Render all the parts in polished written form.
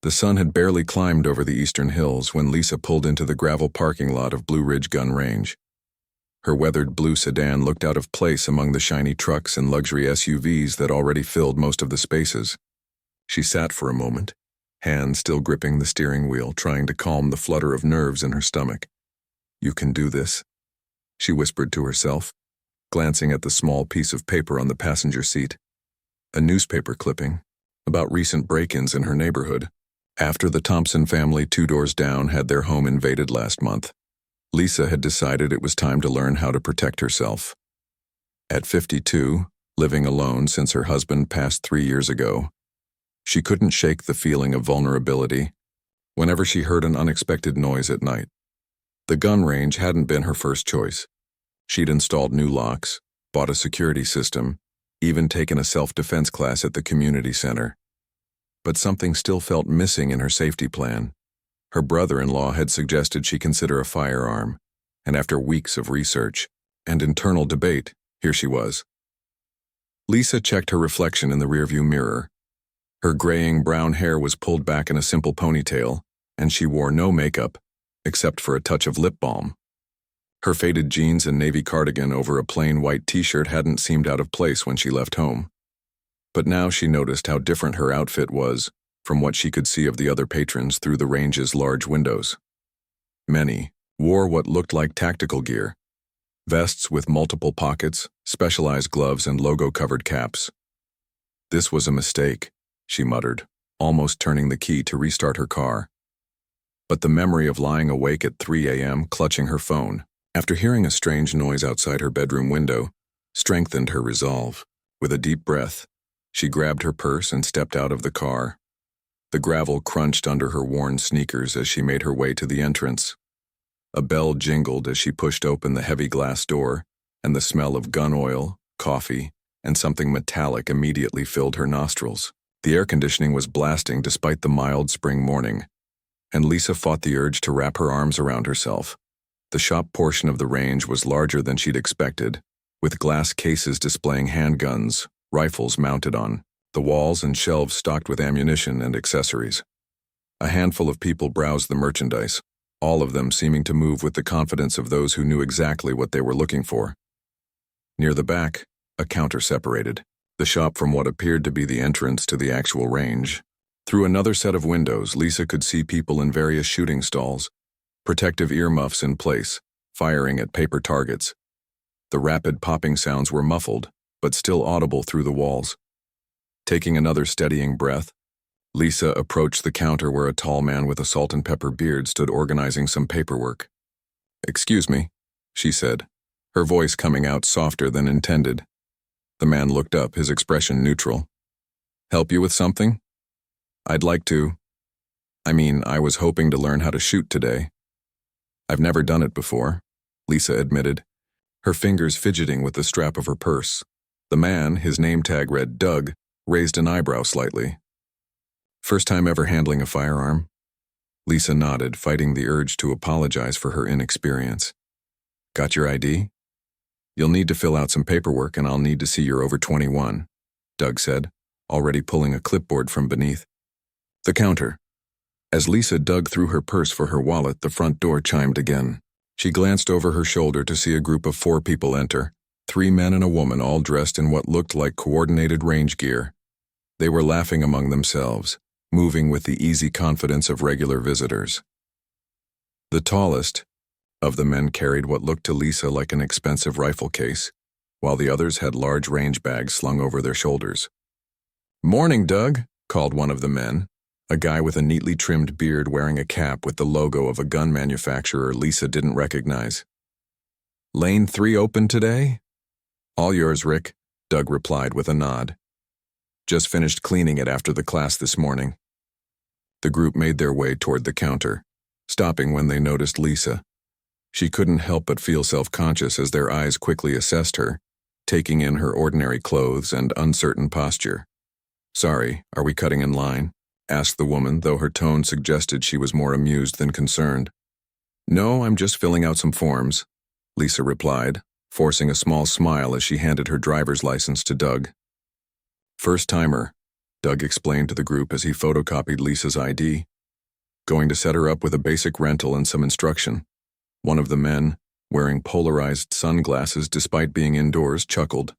The sun had barely climbed over the eastern hills when Lisa pulled into the gravel parking lot of Blue Ridge Gun Range. Her weathered blue sedan looked out of place among the shiny trucks and luxury SUVs that already filled most of the spaces. She sat for a moment, hands still gripping the steering wheel, trying to calm the flutter of nerves in her stomach. "You can do this," she whispered to herself, glancing at the small piece of paper on the passenger seat. A newspaper clipping about recent break-ins in her neighborhood. After the Thompson family 2 doors down had their home invaded last month, Lisa had decided it was time to learn how to protect herself. At 52, living alone since her husband passed 3 years ago, she couldn't shake the feeling of vulnerability whenever she heard an unexpected noise at night. The gun range hadn't been her first choice. She'd installed new locks, bought a security system, even taken a self-defense class at the community center. But something still felt missing in her safety plan. Her brother-in-law had suggested she consider a firearm, and after weeks of research and internal debate, here she was. Lisa checked her reflection in the rearview mirror. Her graying brown hair was pulled back in a simple ponytail, and she wore no makeup, except for a touch of lip balm. Her faded jeans and navy cardigan over a plain white t-shirt hadn't seemed out of place when she left home. But now she noticed how different her outfit was from what she could see of the other patrons through the range's large windows. Many wore what looked like tactical gear, vests with multiple pockets, specialized gloves, and logo-covered caps. "This was a mistake," she muttered, almost turning the key to restart her car. But the memory of lying awake at 3 a.m. clutching her phone, after hearing a strange noise outside her bedroom window, strengthened her resolve. With a deep breath, she grabbed her purse and stepped out of the car. The gravel crunched under her worn sneakers as she made her way to the entrance. A bell jingled as she pushed open the heavy glass door, and the smell of gun oil, coffee, and something metallic immediately filled her nostrils. The air conditioning was blasting despite the mild spring morning, and Lisa fought the urge to wrap her arms around herself. The shop portion of the range was larger than she'd expected, with glass cases displaying handguns, rifles mounted on the walls, and shelves stocked with ammunition and accessories. A handful of people browsed the merchandise, all of them seeming to move with the confidence of those who knew exactly what they were looking for. Near the back, a counter separated the shop from what appeared to be the entrance to the actual range. Through another set of windows, Lisa could see people in various shooting stalls, protective earmuffs in place, firing at paper targets. The rapid popping sounds were muffled, but still audible through the walls. Taking another steadying breath, Lisa approached the counter where a tall man with a salt and pepper beard stood organizing some paperwork. "Excuse me," she said, her voice coming out softer than intended. The man looked up, his expression neutral. "Help you with something?" "I'd like to. I was hoping to learn how to shoot today." "I've never done it before," Lisa admitted, her fingers fidgeting with the strap of her purse. The man, his name tag read Doug, raised an eyebrow slightly. "First time ever handling a firearm?" Lisa nodded, fighting the urge to apologize for her inexperience. "Got your ID? You'll need to fill out some paperwork, and I'll need to see you're over 21, Doug said, already pulling a clipboard from beneath the counter. As Lisa dug through her purse for her wallet, the front door chimed again. She glanced over her shoulder to see a group of 4 people enter, 3 men and a woman, all dressed in what looked like coordinated range gear. They were laughing among themselves, moving with the easy confidence of regular visitors. The tallest of the men carried what looked to Lisa like an expensive rifle case, while the others had large range bags slung over their shoulders. "Morning, Doug," called one of the men, a guy with a neatly trimmed beard wearing a cap with the logo of a gun manufacturer Lisa didn't recognize. "Lane 3 open today?" "All yours, Rick," Doug replied with a nod. "Just finished cleaning it after the class this morning." The group made their way toward the counter, stopping when they noticed Lisa. She couldn't help but feel self-conscious as their eyes quickly assessed her, taking in her ordinary clothes and uncertain posture. "Sorry, are we cutting in line?" asked the woman, though her tone suggested she was more amused than concerned. "No, I'm just filling out some forms," Lisa replied, forcing a small smile as she handed her driver's license to Doug. "First timer," Doug explained to the group as he photocopied Lisa's ID. Going to set her up with a basic rental and some instruction. One of the men, wearing polarized sunglasses despite being indoors, chuckled.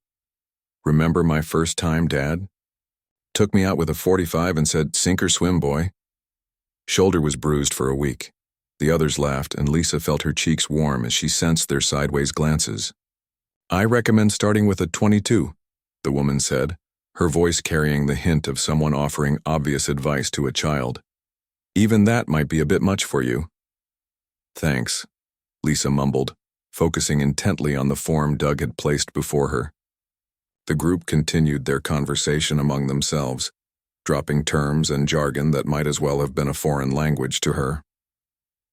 Remember my first time, Dad? Took me out with a .45 and said, "Sink or swim, boy." Shoulder was bruised for a week. The others laughed, and Lisa felt her cheeks warm as she sensed their sideways glances. "I recommend starting with a .22, the woman said, her voice carrying the hint of someone offering obvious advice to a child. "Even that might be a bit much for you." "Thanks," Lisa mumbled, focusing intently on the form Doug had placed before her. The group continued their conversation among themselves, dropping terms and jargon that might as well have been a foreign language to her.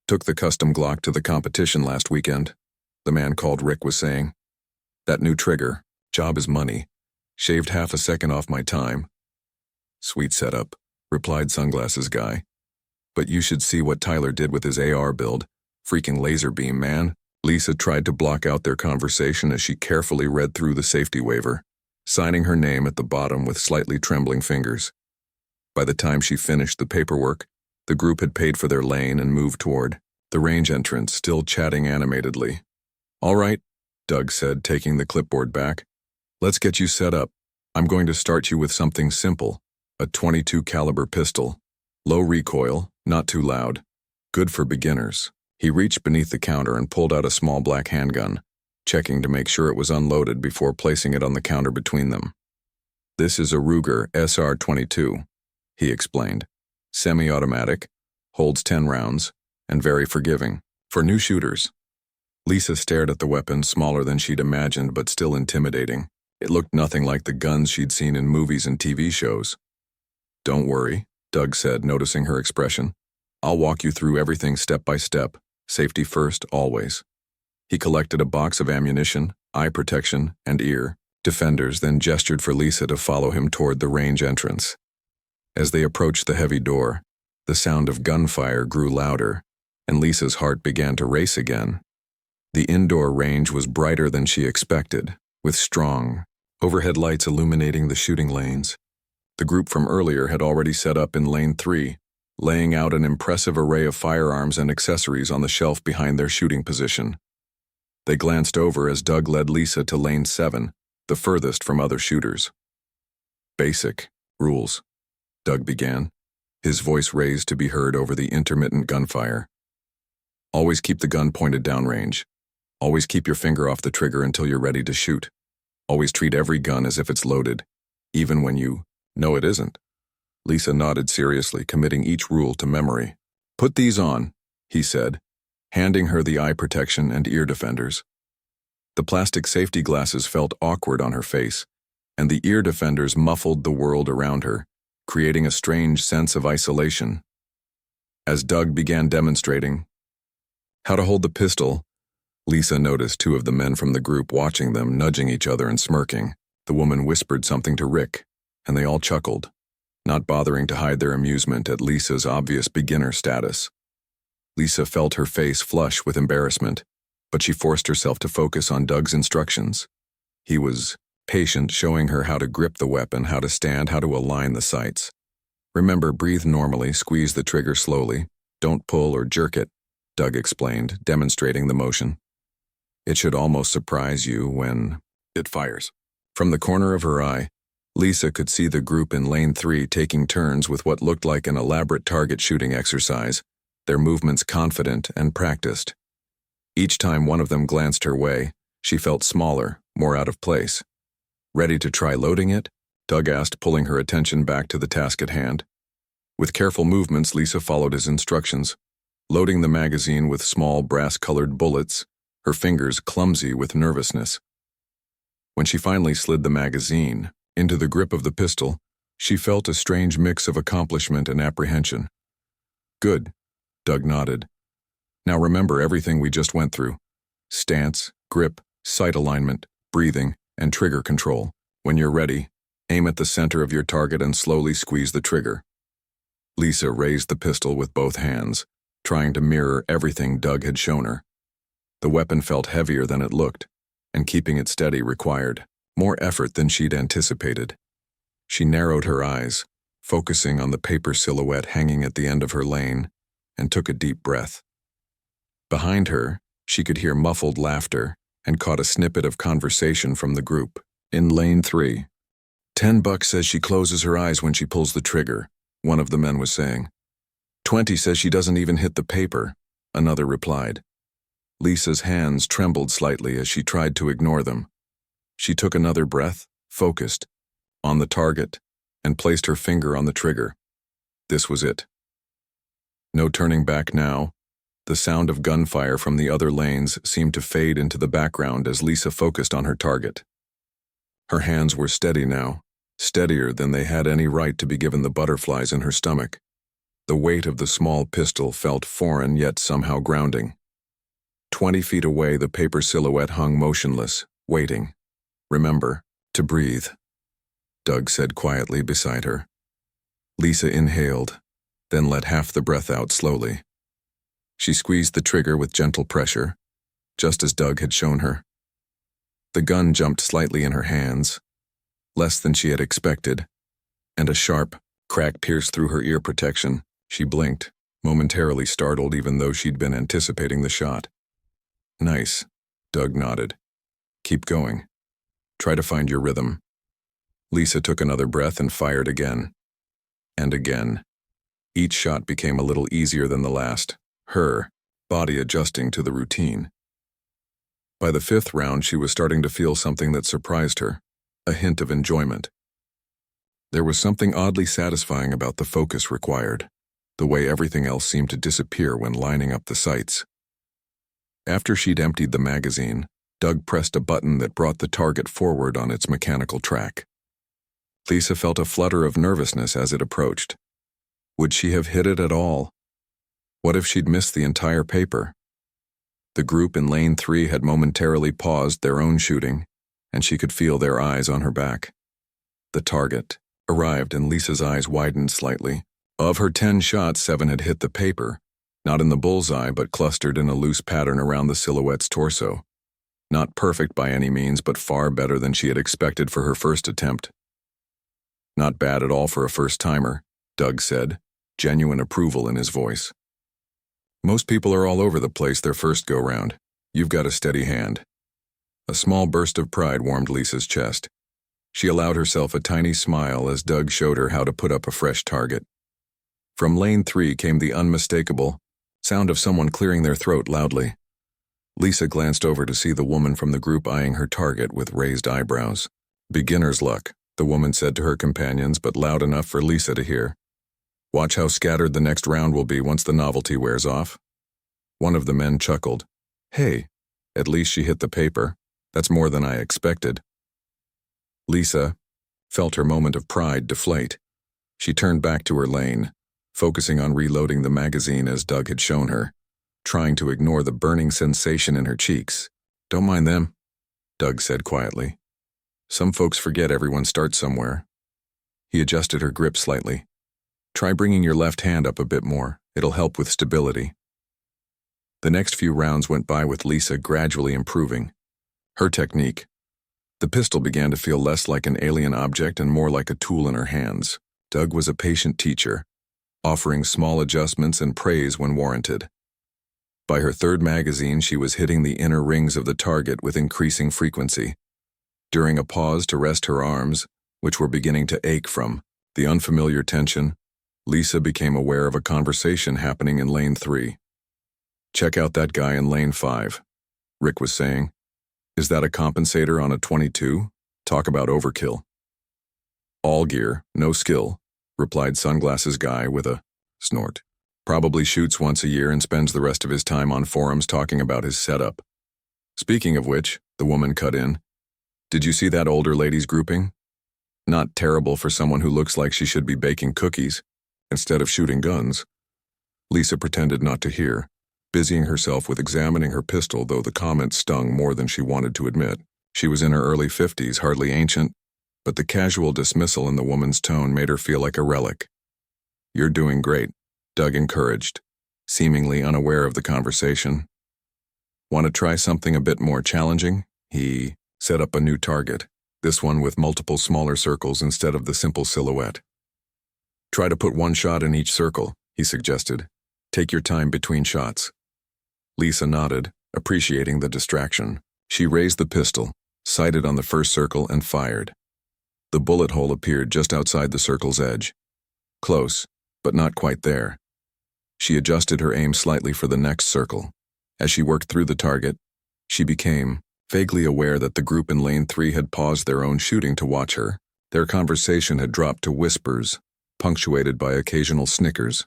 "Took the custom Glock to the competition last weekend," the man called Rick was saying. "That new trigger, job is money. Shaved half a second off my time." "Sweet setup," replied Sunglasses Guy. "But you should see what Tyler did with his AR build. Freaking laser beam, man." Lisa tried to block out their conversation as she carefully read through the safety waiver, signing her name at the bottom with slightly trembling fingers. By the time she finished the paperwork, the group had paid for their lane and moved toward the range entrance, still chatting animatedly. "All right," Doug said, taking the clipboard back. "Let's get you set up. I'm going to start you with something simple, a .22 caliber pistol. Low recoil, not too loud. Good for beginners." He reached beneath the counter and pulled out a small black handgun, checking to make sure it was unloaded before placing it on the counter between them. "This is a Ruger SR-22, he explained. "Semi-automatic, holds 10 rounds, and very forgiving. For new shooters." Lisa stared at the weapon, smaller than she'd imagined but still intimidating. It looked nothing like the guns she'd seen in movies and TV shows. "Don't worry," Doug said, noticing her expression. "I'll walk you through everything step by step. Safety first, always." He collected a box of ammunition, eye protection, and ear defenders, then gestured for Lisa to follow him toward the range entrance. As they approached the heavy door, the sound of gunfire grew louder, and Lisa's heart began to race again. The indoor range was brighter than she expected, with strong overhead lights illuminating the shooting lanes. The group from earlier had already set up in Lane 3, laying out an impressive array of firearms and accessories on the shelf behind their shooting position. They glanced over as Doug led Lisa to Lane 7, the furthest from other shooters. "Basic rules," Doug began, his voice raised to be heard over the intermittent gunfire. "Always keep the gun pointed downrange. Always keep your finger off the trigger until you're ready to shoot. Always treat every gun as if it's loaded, even when you know it isn't." Lisa nodded seriously, committing each rule to memory. "Put these on," he said, handing her the eye protection and ear defenders. The plastic safety glasses felt awkward on her face, and the ear defenders muffled the world around her, creating a strange sense of isolation. As Doug began demonstrating how to hold the pistol, Lisa noticed two of the men from the group watching them, nudging each other and smirking. The woman whispered something to Rick, and they all chuckled, not bothering to hide their amusement at Lisa's obvious beginner status. Lisa felt her face flush with embarrassment, but she forced herself to focus on Doug's instructions. He was patient, showing her how to grip the weapon, how to stand, how to align the sights. "Remember, breathe normally, squeeze the trigger slowly. Don't pull or jerk it," Doug explained, demonstrating the motion. "It should almost surprise you when it fires." From the corner of her eye, Lisa could see the group in Lane 3 taking turns with what looked like an elaborate target shooting exercise, their movements confident and practiced. Each time one of them glanced her way, she felt smaller, more out of place. "Ready to try loading it?" Doug asked, pulling her attention back to the task at hand. With careful movements, Lisa followed his instructions, loading the magazine with small brass-colored bullets, her fingers clumsy with nervousness. When she finally slid the magazine into the grip of the pistol, she felt a strange mix of accomplishment and apprehension. "Good," Doug nodded. "Now remember everything we just went through. Stance, grip, sight alignment, breathing, and trigger control. When you're ready, aim at the center of your target and slowly squeeze the trigger." Lisa raised the pistol with both hands, trying to mirror everything Doug had shown her. The weapon felt heavier than it looked, and keeping it steady required more effort than she'd anticipated. She narrowed her eyes, focusing on the paper silhouette hanging at the end of her lane, and took a deep breath. Behind her, she could hear muffled laughter and caught a snippet of conversation from the group. In lane 3. $10 says she closes her eyes when she pulls the trigger, one of the men was saying. 20 says she doesn't even hit the paper, another replied. Lisa's hands trembled slightly as she tried to ignore them. She took another breath, focused, on the target, and placed her finger on the trigger. This was it. No turning back now. The sound of gunfire from the other lanes seemed to fade into the background as Lisa focused on her target. Her hands were steady now, steadier than they had any right to be given the butterflies in her stomach. The weight of the small pistol felt foreign yet somehow grounding. 20 feet away, the paper silhouette hung motionless, waiting. Remember, to breathe, Doug said quietly beside her. Lisa inhaled, then let half the breath out slowly. She squeezed the trigger with gentle pressure, just as Doug had shown her. The gun jumped slightly in her hands, less than she had expected, and a sharp crack pierced through her ear protection. She blinked, momentarily startled even though she'd been anticipating the shot. Nice, Doug nodded. Keep going. Try to find your rhythm. Lisa took another breath and fired again. And again. Each shot became a little easier than the last, her body adjusting to the routine. By the 5th round, she was starting to feel something that surprised her, a hint of enjoyment. There was something oddly satisfying about the focus required, the way everything else seemed to disappear when lining up the sights. After she'd emptied the magazine, Doug pressed a button that brought the target forward on its mechanical track. Lisa felt a flutter of nervousness as it approached. Would she have hit it at all? What if she'd missed the entire paper? The group in lane 3 had momentarily paused their own shooting, and she could feel their eyes on her back. The target arrived and Lisa's eyes widened slightly. Of her 10 shots, 7 had hit the paper, not in the bullseye but clustered in a loose pattern around the silhouette's torso. Not perfect by any means, but far better than she had expected for her first attempt. Not bad at all for a first-timer, Doug said, genuine approval in his voice. Most people are all over the place their first go-round. You've got a steady hand. A small burst of pride warmed Lisa's chest. She allowed herself a tiny smile as Doug showed her how to put up a fresh target. From lane 3 came the unmistakable sound of someone clearing their throat loudly. Lisa glanced over to see the woman from the group eyeing her target with raised eyebrows. Beginner's luck, the woman said to her companions, but loud enough for Lisa to hear. Watch how scattered the next round will be once the novelty wears off. One of the men chuckled. Hey, at least she hit the paper. That's more than I expected. Lisa felt her moment of pride deflate. She turned back to her lane, focusing on reloading the magazine as Doug had shown her, trying to ignore the burning sensation in her cheeks. Don't mind them, Doug said quietly. Some folks forget everyone starts somewhere. He adjusted her grip slightly. Try bringing your left hand up a bit more. It'll help with stability. The next few rounds went by with Lisa gradually improving. Her technique. The pistol began to feel less like an alien object and more like a tool in her hands. Doug was a patient teacher, offering small adjustments and praise when warranted. By her 3rd magazine, she was hitting the inner rings of the target with increasing frequency. During a pause to rest her arms, which were beginning to ache from the unfamiliar tension, Lisa became aware of a conversation happening in lane 3. Check out that guy in lane 5, Rick was saying. Is that a compensator on a 22? Talk about overkill. All gear, no skill, replied Sunglasses Guy with a snort. Probably shoots once a year and spends the rest of his time on forums talking about his setup. Speaking of which, the woman cut in. Did you see that older ladies grouping? Not terrible for someone who looks like she should be baking cookies instead of shooting guns. Lisa pretended not to hear, busying herself with examining her pistol, though the comment stung more than she wanted to admit. She was in her early 50s, hardly ancient, but the casual dismissal in the woman's tone made her feel like a relic. You're doing great, Doug encouraged, seemingly unaware of the conversation. Want to try something a bit more challenging? He set up a new target, this one with multiple smaller circles instead of the simple silhouette. Try to put one shot in each circle, he suggested. Take your time between shots. Lisa nodded, appreciating the distraction. She raised the pistol, sighted on the first circle, and fired. The bullet hole appeared just outside the circle's edge. Close, but not quite there. She adjusted her aim slightly for the next circle. As she worked through the target, she became vaguely aware that the group in lane 3 had paused their own shooting to watch her. Their conversation had dropped to whispers, punctuated by occasional snickers.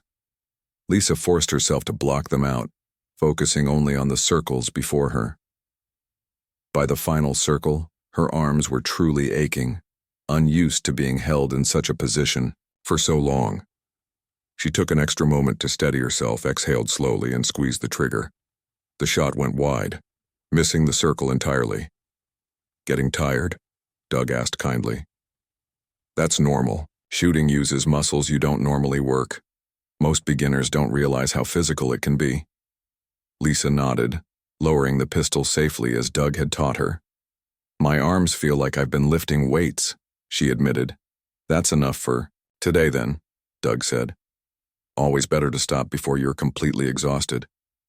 Lisa forced herself to block them out, focusing only on the circles before her. By the final circle, her arms were truly aching, unused to being held in such a position for so long. She took an extra moment to steady herself, exhaled slowly, and squeezed the trigger. The shot went wide, missing the circle entirely. "Getting tired?" Doug asked kindly. "That's normal. Shooting uses muscles you don't normally work. Most beginners don't realize how physical it can be." Lisa nodded, lowering the pistol safely as Doug had taught her. "My arms feel like I've been lifting weights," she admitted. "That's enough for today then," Doug said. "Always better to stop before you're completely exhausted.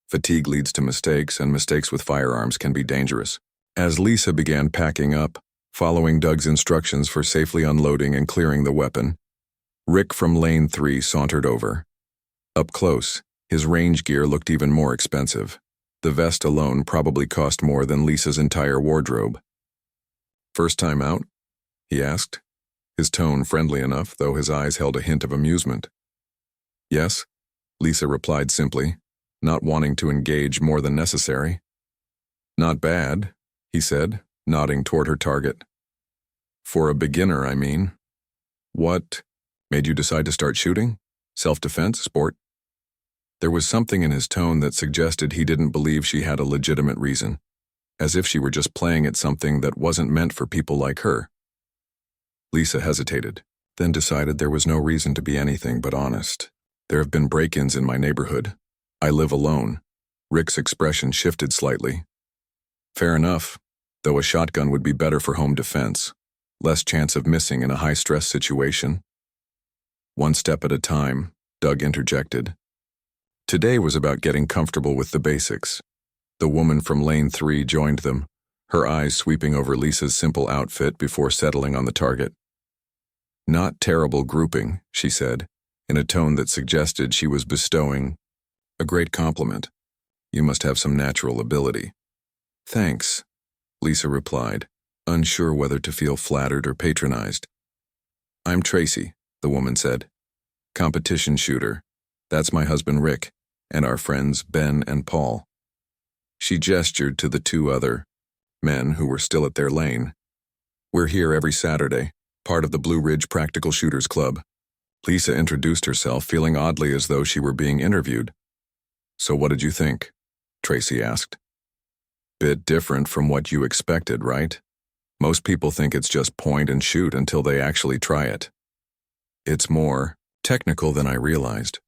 Fatigue leads to mistakes, and mistakes with firearms can be dangerous." As Lisa began packing up, following Doug's instructions for safely unloading and clearing the weapon, Rick from lane 3 sauntered over. Up close, his range gear looked even more expensive. The vest alone probably cost more than Lisa's entire wardrobe. "First time out?" he asked, his tone friendly enough, though his eyes held a hint of amusement. "Yes," Lisa replied simply, not wanting to engage more than necessary. "Not bad," he said, nodding toward her target. "For a beginner, I mean. What made you decide to start shooting? Self-defense, sport?" There was something in his tone that suggested he didn't believe she had a legitimate reason, as if she were just playing at something that wasn't meant for people like her. Lisa hesitated, then decided there was no reason to be anything but honest. "There have been break-ins in my neighborhood. I live alone." Rick's expression shifted slightly. "Fair enough, though a shotgun would be better for home defense. Less chance of missing in a high-stress situation." "One step at a time," Doug interjected. Today was about getting comfortable with the basics. The woman from lane 3 joined them, her eyes sweeping over Lisa's simple outfit before settling on the target. "Not terrible grouping," she said, in a tone that suggested she was bestowing a great compliment. "You must have some natural ability." "Thanks," Lisa replied, unsure whether to feel flattered or patronized. "I'm Tracy," the woman said. "Competition shooter. That's my husband Rick, and our friends Ben and Paul." She gestured to the two other men who were still at their lane. "We're here every Saturday, part of the Blue Ridge Practical Shooters Club." Lisa introduced herself, feeling oddly as though she were being interviewed. "So what did you think?" Tracy asked. "Bit different from what you expected, right? Most people think it's just point and shoot until they actually try it." "It's more technical than I realized,"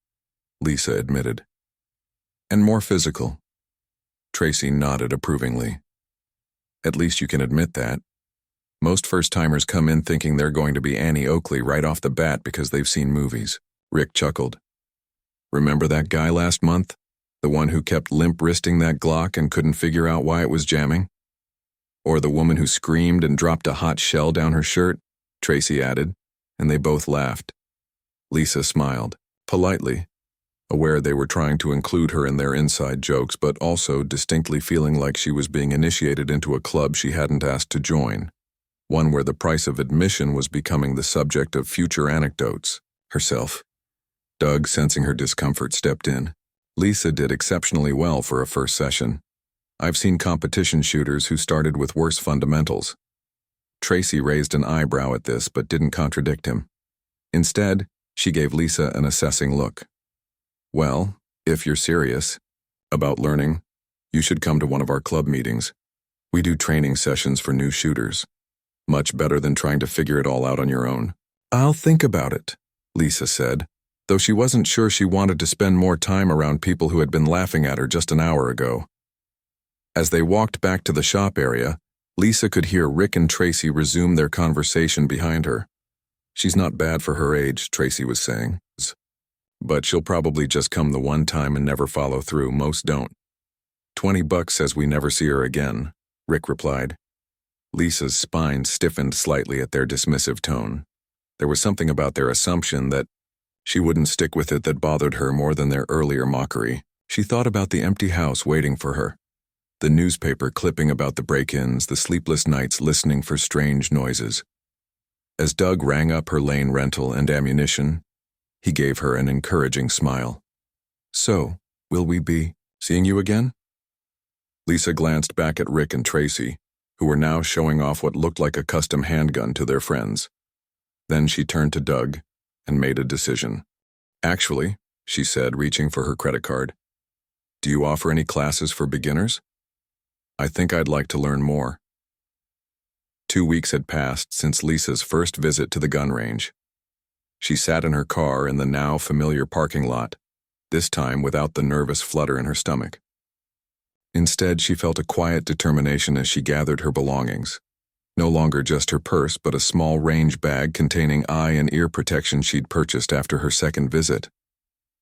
Lisa admitted. "And more physical." Tracy nodded approvingly. "At least you can admit that. Most first-timers come in thinking they're going to be Annie Oakley right off the bat because they've seen movies." Rick chuckled. "Remember that guy last month? The one who kept limp-wristing that Glock and couldn't figure out why it was jamming? Or the woman who screamed and dropped a hot shell down her shirt?" Tracy added, and they both laughed. Lisa smiled, politely, aware they were trying to include her in their inside jokes, but also distinctly feeling like she was being initiated into a club she hadn't asked to join, one where the price of admission was becoming the subject of future anecdotes. Herself. Doug, sensing her discomfort, stepped in. "Lisa did exceptionally well for a first session. I've seen competition shooters who started with worse fundamentals." Tracy raised an eyebrow at this but didn't contradict him. Instead, she gave Lisa an assessing look. "Well, if you're serious about learning, you should come to one of our club meetings. We do training sessions for new shooters. Much better than trying to figure it all out on your own." "I'll think about it," Lisa said, though she wasn't sure she wanted to spend more time around people who had been laughing at her just an hour ago. As they walked back to the shop area, Lisa could hear Rick and Tracy resume their conversation behind her. "She's not bad for her age," Tracy was saying. But she'll probably just come the one time and never follow through. Most don't. $20 says we never see her again, Rick replied. Lisa's spine stiffened slightly at their dismissive tone. There was something about their assumption that she wouldn't stick with it that bothered her more than their earlier mockery. She thought about the empty house waiting for her, the newspaper clipping about the break-ins, the sleepless nights listening for strange noises. As Doug rang up her lane rental and ammunition, he gave her an encouraging smile. So, will we be seeing you again? Lisa glanced back at Rick and Tracy, who were now showing off what looked like a custom handgun to their friends. Then she turned to Doug and made a decision. Actually, she said, reaching for her credit card, do you offer any classes for beginners? I think I'd like to learn more. 2 weeks had passed since Lisa's first visit to the gun range. She sat in her car in the now familiar parking lot, this time without the nervous flutter in her stomach. Instead, she felt a quiet determination as she gathered her belongings. No longer just her purse, but a small range bag containing eye and ear protection she'd purchased after her second visit.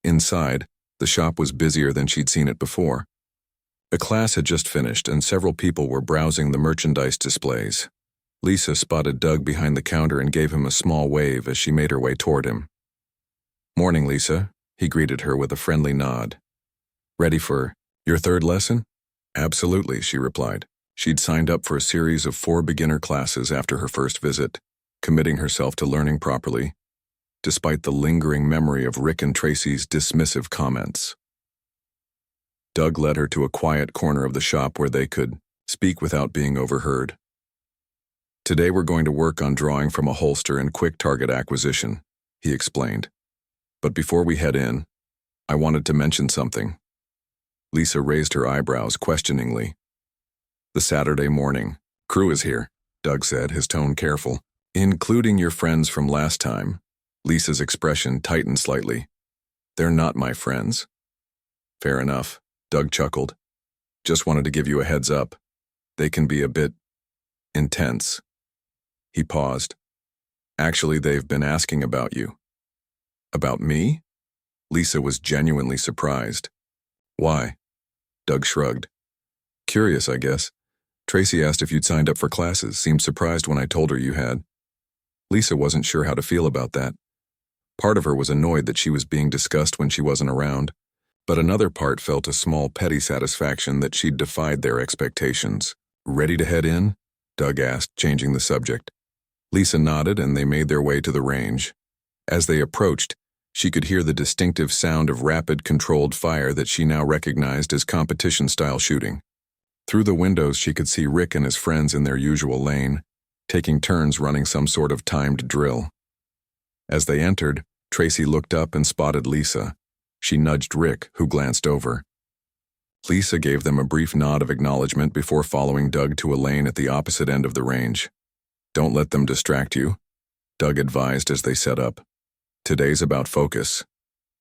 Inside, the shop was busier than she'd seen it before. A class had just finished, and several people were browsing the merchandise displays. Lisa spotted Doug behind the counter and gave him a small wave as she made her way toward him. Morning, Lisa, he greeted her with a friendly nod. Ready for your third lesson? Absolutely, she replied. She'd signed up for a series of 4 beginner classes after her first visit, committing herself to learning properly, despite the lingering memory of Rick and Tracy's dismissive comments. Doug led her to a quiet corner of the shop where they could speak without being overheard. Today we're going to work on drawing from a holster and quick target acquisition, he explained. But before we head in, I wanted to mention something. Lisa raised her eyebrows questioningly. The Saturday morning crew is here, Doug said, his tone careful. Including your friends from last time. Lisa's expression tightened slightly. They're not my friends. Fair enough, Doug chuckled. Just wanted to give you a heads up. They can be a bit intense. He paused. Actually, they've been asking about you. About me? Lisa was genuinely surprised. Why? Doug shrugged. Curious, I guess. Tracy asked if you'd signed up for classes, seemed surprised when I told her you had. Lisa wasn't sure how to feel about that. Part of her was annoyed that she was being discussed when she wasn't around, but another part felt a small petty satisfaction that she'd defied their expectations. Ready to head in? Doug asked, changing the subject. Lisa nodded and they made their way to the range. As they approached, she could hear the distinctive sound of rapid, controlled fire that she now recognized as competition-style shooting. Through the windows, she could see Rick and his friends in their usual lane, taking turns running some sort of timed drill. As they entered, Tracy looked up and spotted Lisa. She nudged Rick, who glanced over. Lisa gave them a brief nod of acknowledgement before following Doug to a lane at the opposite end of the range. Don't let them distract you, Doug advised as they set up. Today's about focus.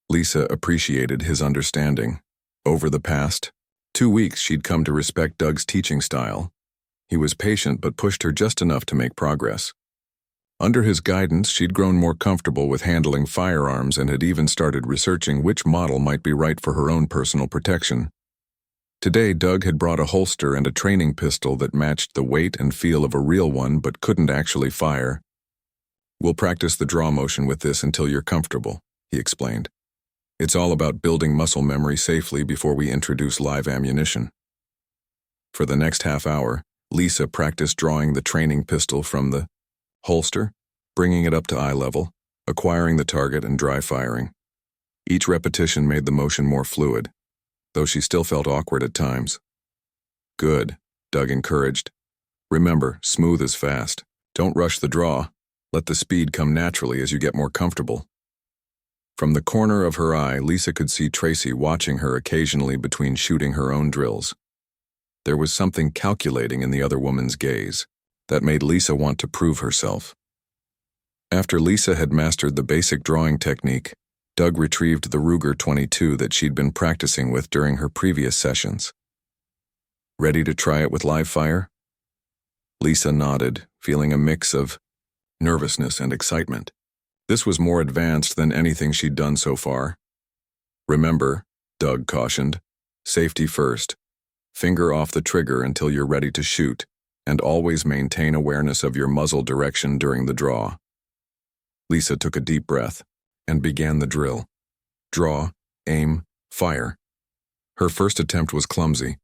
Lisa appreciated his understanding. Over the past 2 weeks, she'd come to respect Doug's teaching style. He was patient but pushed her just enough to make progress. Under his guidance, she'd grown more comfortable with handling firearms and had even started researching which model might be right for her own personal protection. Today, Doug had brought a holster and a training pistol that matched the weight and feel of a real one but couldn't actually fire. We'll practice the draw motion with this until you're comfortable, he explained. It's all about building muscle memory safely before we introduce live ammunition. For the next half hour, Lisa practiced drawing the training pistol from the holster, bringing it up to eye level, acquiring the target and dry firing. Each repetition made the motion more fluid, though she still felt awkward at times. Good, Doug encouraged. Remember, smooth is fast. Don't rush the draw. Let the speed come naturally as you get more comfortable. From the corner of her eye, Lisa could see Tracy watching her occasionally between shooting her own drills. There was something calculating in the other woman's gaze that made Lisa want to prove herself. After Lisa had mastered the basic drawing technique, Doug retrieved the Ruger 22 that she'd been practicing with during her previous sessions. Ready to try it with live fire? Lisa nodded, feeling a mix of nervousness and excitement. This was more advanced than anything she'd done so far, Remember, Doug cautioned, safety first. Finger off the trigger until you're ready to shoot, and always maintain awareness of your muzzle direction during the draw. Lisa took a deep breath and began the drill. Draw, aim, fire. Her first attempt was clumsy.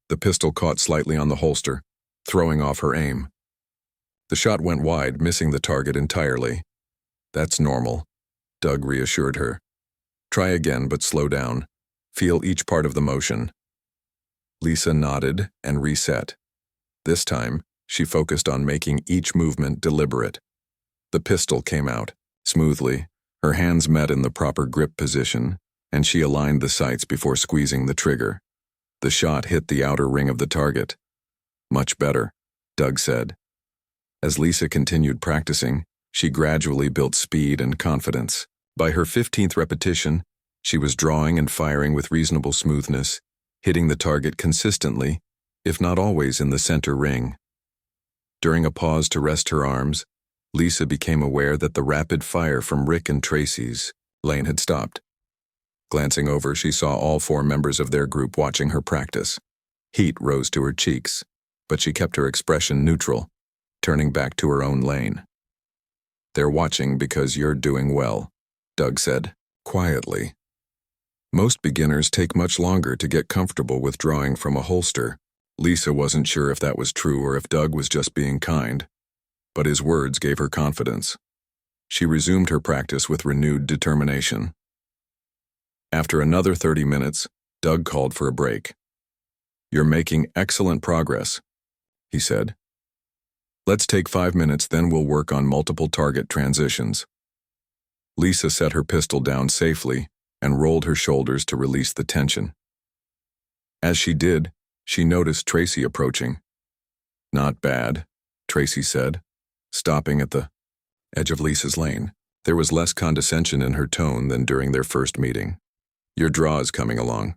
The pistol caught slightly on the holster, throwing off her aim. The shot went wide, missing the target entirely. That's normal, Doug reassured her. Try again, but slow down. Feel each part of the motion. Lisa nodded and reset. This time, she focused on making each movement deliberate. The pistol came out, smoothly. Her hands met in the proper grip position, and she aligned the sights before squeezing the trigger. The shot hit the outer ring of the target. Much better, Doug said. As Lisa continued practicing, she gradually built speed and confidence. By her 15th repetition, she was drawing and firing with reasonable smoothness, hitting the target consistently, if not always in the center ring. During a pause to rest her arms, Lisa became aware that the rapid fire from Rick and Tracy's lane had stopped. Glancing over, she saw all 4 members of their group watching her practice. Heat rose to her cheeks, but she kept her expression neutral, turning back to her own lane. They're watching because you're doing well, Doug said, quietly. Most beginners take much longer to get comfortable with drawing from a holster. Lisa wasn't sure if that was true or if Doug was just being kind, but his words gave her confidence. She resumed her practice with renewed determination. After another 30 minutes, Doug called for a break. You're making excellent progress, he said. Let's take 5 minutes, then we'll work on multiple target transitions. Lisa set her pistol down safely and rolled her shoulders to release the tension. As she did, she noticed Tracy approaching. Not bad, Tracy said, stopping at the edge of Lisa's lane. There was less condescension in her tone than during their first meeting. Your draw is coming along.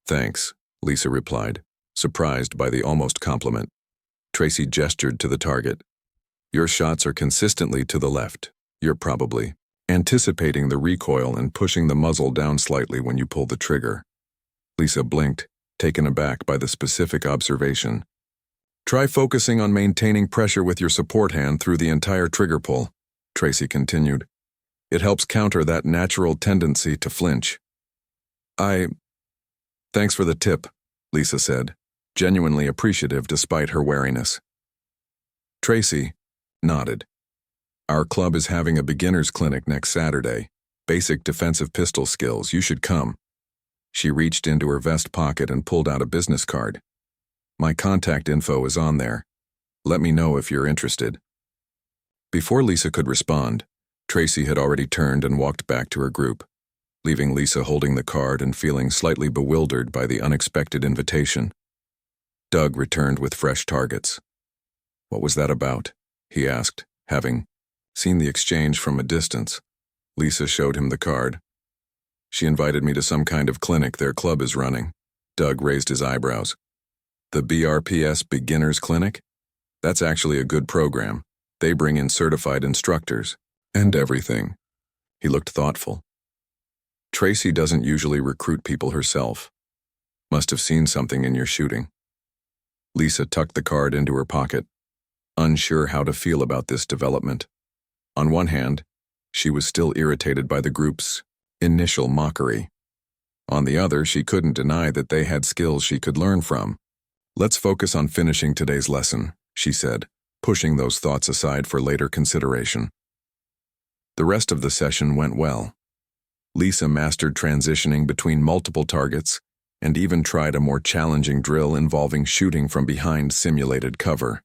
Thanks, Lisa replied, surprised by the almost compliment. Tracy gestured to the target. Your shots are consistently to the left. You're probably anticipating the recoil and pushing the muzzle down slightly when you pull the trigger. Lisa blinked, taken aback by the specific observation. Try focusing on maintaining pressure with your support hand through the entire trigger pull, Tracy continued. It helps counter that natural tendency to flinch. Thanks for the tip, Lisa said, genuinely appreciative despite her wariness. Tracy nodded. Our club is having a beginner's clinic next Saturday. Basic defensive pistol skills, you should come. She reached into her vest pocket and pulled out a business card. My contact info is on there. Let me know if you're interested. Before Lisa could respond, Tracy had already turned and walked back to her group, leaving Lisa holding the card and feeling slightly bewildered by the unexpected invitation. Doug returned with fresh targets. What was that about? He asked, having seen the exchange from a distance. Lisa showed him the card. She invited me to some kind of clinic their club is running. Doug raised his eyebrows. The BRPS Beginners Clinic? That's actually a good program. They bring in certified instructors. And everything. He looked thoughtful. Tracy doesn't usually recruit people herself. Must have seen something in your shooting. Lisa tucked the card into her pocket, unsure how to feel about this development. On one hand, she was still irritated by the group's initial mockery. On the other, she couldn't deny that they had skills she could learn from. Let's focus on finishing today's lesson, she said, pushing those thoughts aside for later consideration. The rest of the session went well. Lisa mastered transitioning between multiple targets and even tried a more challenging drill involving shooting from behind simulated cover.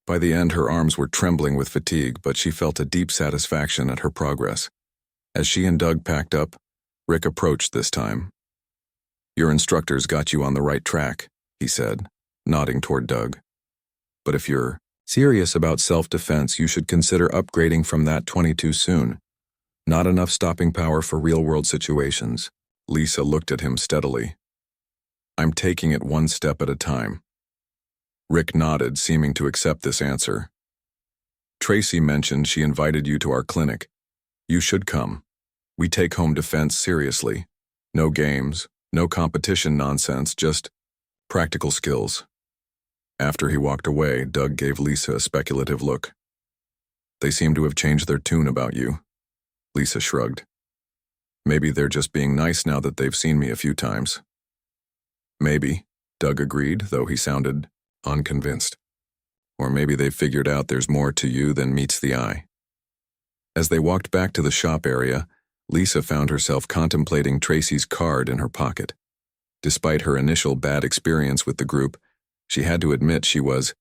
By the end, her arms were trembling with fatigue, but she felt a deep satisfaction at her progress. As she and Doug packed up, Rick approached this time. Your instructors got you on the right track, he said, nodding toward Doug. But if you're serious about self-defense, you should consider upgrading from that 22 soon. Not enough stopping power for real-world situations. Lisa looked at him steadily. I'm taking it one step at a time. Rick nodded, seeming to accept this answer. Tracy mentioned she invited you to our clinic. You should come. We take home defense seriously. No games, no competition nonsense, just practical skills. After he walked away, Doug gave Lisa a speculative look. They seem to have changed their tune about you. Lisa shrugged. Maybe they're just being nice now that they've seen me a few times. Maybe, Doug agreed, though he sounded unconvinced. Or maybe they've figured out there's more to you than meets the eye. As they walked back to the shop area, Lisa found herself contemplating Tracy's card in her pocket. Despite her initial bad experience with the group, she had to admit she was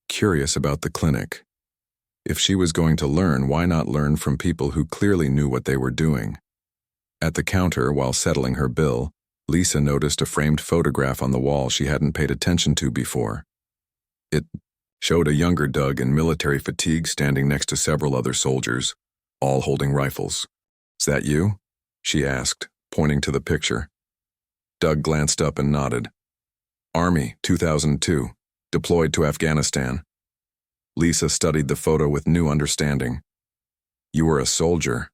curious about the clinic. If she was going to learn, why not learn from people who clearly knew what they were doing? At the counter, while settling her bill, Lisa noticed a framed photograph on the wall she hadn't paid attention to before. It showed a younger Doug in military fatigue standing next to several other soldiers, all holding rifles. "Is that you?" she asked, pointing to the picture. Doug glanced up and nodded. "Army, 2002, deployed to Afghanistan." Lisa studied the photo with new understanding. "You were a soldier."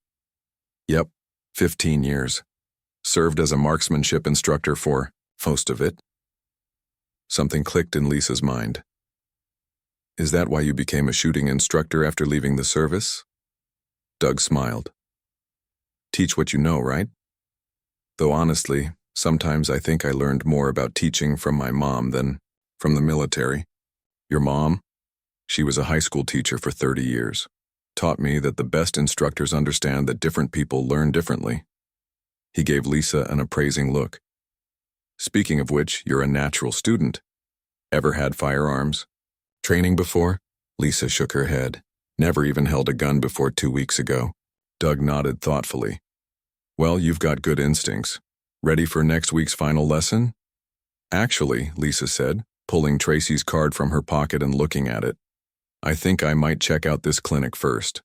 "Yep, 15 years. Served as a marksmanship instructor for most of it." Something clicked in Lisa's mind. "Is that why you became a shooting instructor after leaving the service?" Doug smiled. "Teach what you know, right? Though honestly, sometimes I think I learned more about teaching from my mom than from the military." "Your mom?" "She was a high school teacher for 30 years. Taught me that the best instructors understand that different people learn differently." He gave Lisa an appraising look. "Speaking of which, you're a natural student. Ever had firearms training before?" Lisa shook her head. "Never even held a gun before 2 weeks ago." Doug nodded thoughtfully. "Well, you've got good instincts. Ready for next week's final lesson?" "Actually," Lisa said, pulling Tracy's card from her pocket and looking at it, "I think I might check out this clinic first.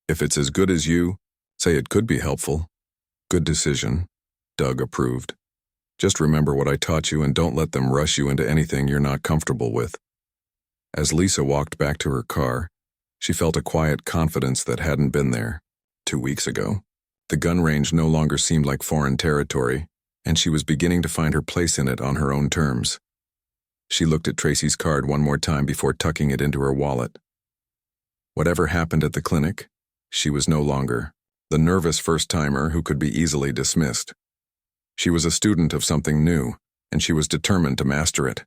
If it's as good as you say, it could be helpful." "Good decision," Doug approved. "Just remember what I taught you and don't let them rush you into anything you're not comfortable with." As Lisa walked back to her car, she felt a quiet confidence that hadn't been there 2 weeks ago. The gun range no longer seemed like foreign territory, and she was beginning to find her place in it on her own terms. She looked at Tracy's card one more time before tucking it into her wallet. Whatever happened at the clinic, she was no longer the nervous first-timer who could be easily dismissed. She was a student of something new, and she was determined to master it.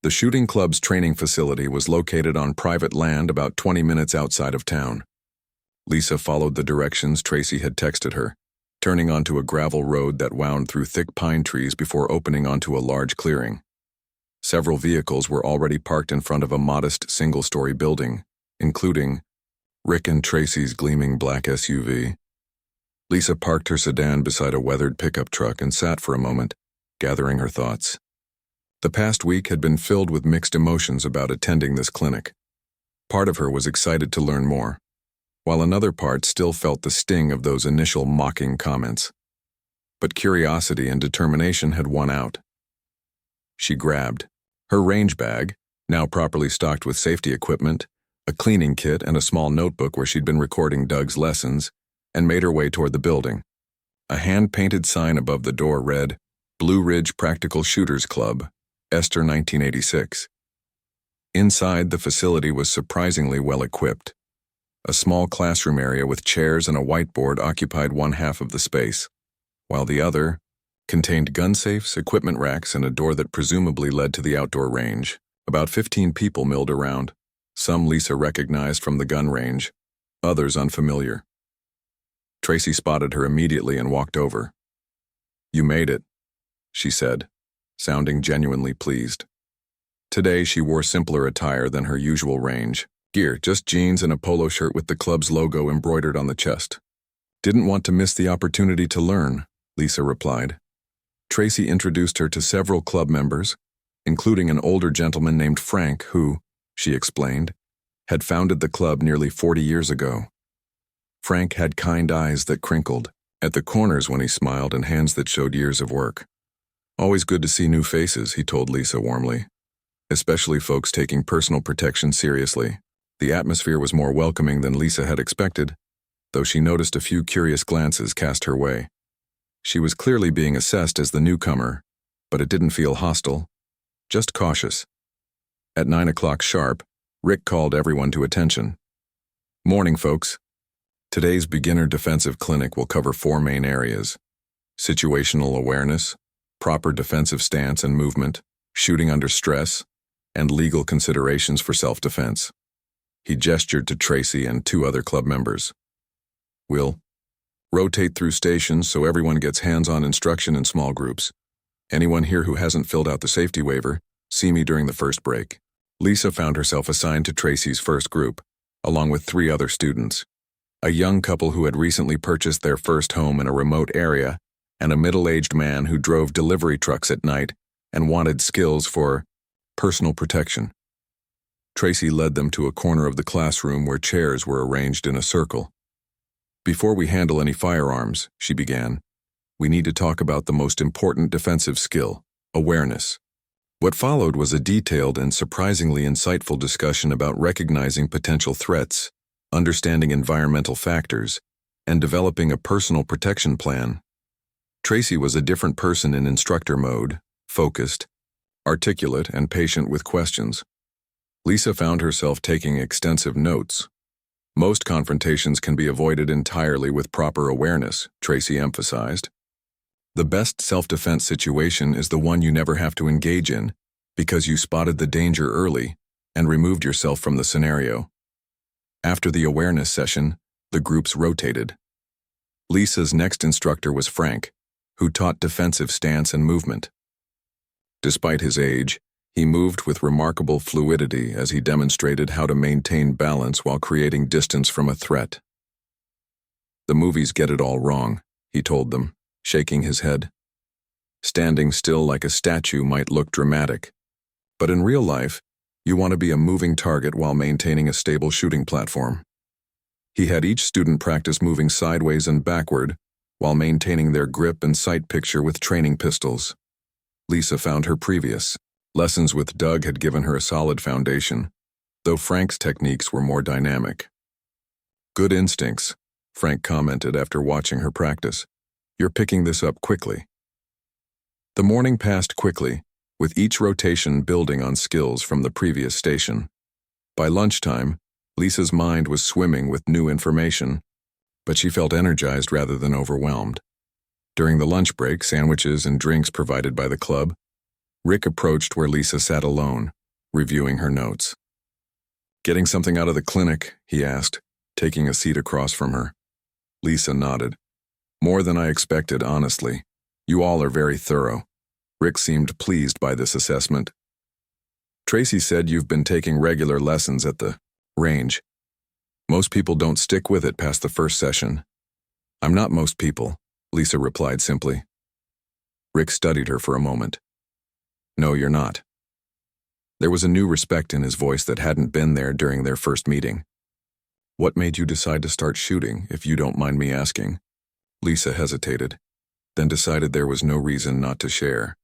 The shooting club's training facility was located on private land about 20 minutes outside of town. Lisa followed the directions Tracy had texted her, turning onto a gravel road that wound through thick pine trees before opening onto a large clearing. Several vehicles were already parked in front of a modest single-story building, including Rick and Tracy's gleaming black SUV. Lisa parked her sedan beside a weathered pickup truck and sat for a moment, gathering her thoughts. The past week had been filled with mixed emotions about attending this clinic. Part of her was excited to learn more, while another part still felt the sting of those initial mocking comments. But curiosity and determination had won out. She grabbed her range bag, now properly stocked with safety equipment, a cleaning kit, and a small notebook where she'd been recording Doug's lessons, and made her way toward the building. A hand-painted sign above the door read, "Blue Ridge Practical Shooters Club, Esther 1986. Inside, the facility was surprisingly well equipped. A small classroom area with chairs and a whiteboard occupied one half of the space, while the other contained gun safes, equipment racks, and a door that presumably led to the outdoor range. About 15 people milled around. Some Lisa recognized from the gun range, others unfamiliar. Tracy spotted her immediately and walked over. "You made it," she said, sounding genuinely pleased. Today she wore simpler attire than her usual range gear, just jeans and a polo shirt with the club's logo embroidered on the chest. "Didn't want to miss the opportunity to learn," Lisa replied. Tracy introduced her to several club members, including an older gentleman named Frank who, she explained, had founded the club nearly 40 years ago. Frank had kind eyes that crinkled at the corners when he smiled and hands that showed years of work. "Always good to see new faces," he told Lisa warmly, "especially folks taking personal protection seriously." The atmosphere was more welcoming than Lisa had expected, though she noticed a few curious glances cast her way. She was clearly being assessed as the newcomer, but it didn't feel hostile, just cautious. At 9 o'clock sharp, Rick called everyone to attention. Morning, folks. Today's beginner defensive clinic will cover 4 main areas: situational awareness, proper defensive stance and movement, shooting under stress, and legal considerations for self-defense. He gestured to Tracy and 2 other club members. We'll rotate through stations so everyone gets hands-on instruction in small groups. Anyone here who hasn't filled out the safety waiver, see me during the first break. Lisa found herself assigned to Tracy's first group, along with 3 other students. A young couple who had recently purchased their first home in a remote area, and a middle-aged man who drove delivery trucks at night and wanted skills for personal protection. Tracy led them to a corner of the classroom where chairs were arranged in a circle. Before we handle any firearms, she began, we need to talk about the most important defensive skill, awareness. What followed was a detailed and surprisingly insightful discussion about recognizing potential threats, understanding environmental factors, and developing a personal protection plan. Tracy was a different person in instructor mode, focused, articulate, and patient with questions. Lisa found herself taking extensive notes. Most confrontations can be avoided entirely with proper awareness, Tracy emphasized. The best self-defense situation is the one you never have to engage in, because you spotted the danger early and removed yourself from the scenario. After the awareness session, the groups rotated. Lisa's next instructor was Frank, who taught defensive stance and movement. Despite his age, he moved with remarkable fluidity as he demonstrated how to maintain balance while creating distance from a threat. The movies get it all wrong, he told them, shaking his head. Standing still like a statue might look dramatic, but in real life, you want to be a moving target while maintaining a stable shooting platform. He had each student practice moving sideways and backward while maintaining their grip and sight picture with training pistols. Lisa found her previous lessons with Doug had given her a solid foundation, though Frank's techniques were more dynamic. Good instincts, Frank commented after watching her practice. You're picking this up quickly. The morning passed quickly, with each rotation building on skills from the previous station. By lunchtime, Lisa's mind was swimming with new information, but she felt energized rather than overwhelmed. During the lunch break, sandwiches and drinks provided by the club, Rick approached where Lisa sat alone, reviewing her notes. Getting something out of the clinic, he asked, taking a seat across from her. Lisa nodded. More than I expected, honestly. You all are very thorough. Rick seemed pleased by this assessment. Tracy said you've been taking regular lessons at the range. Most people don't stick with it past the first session. I'm not most people, Lisa replied simply. Rick studied her for a moment. No, you're not. There was a new respect in his voice that hadn't been there during their first meeting. What made you decide to start shooting, if you don't mind me asking? Lisa hesitated, then decided there was no reason not to share.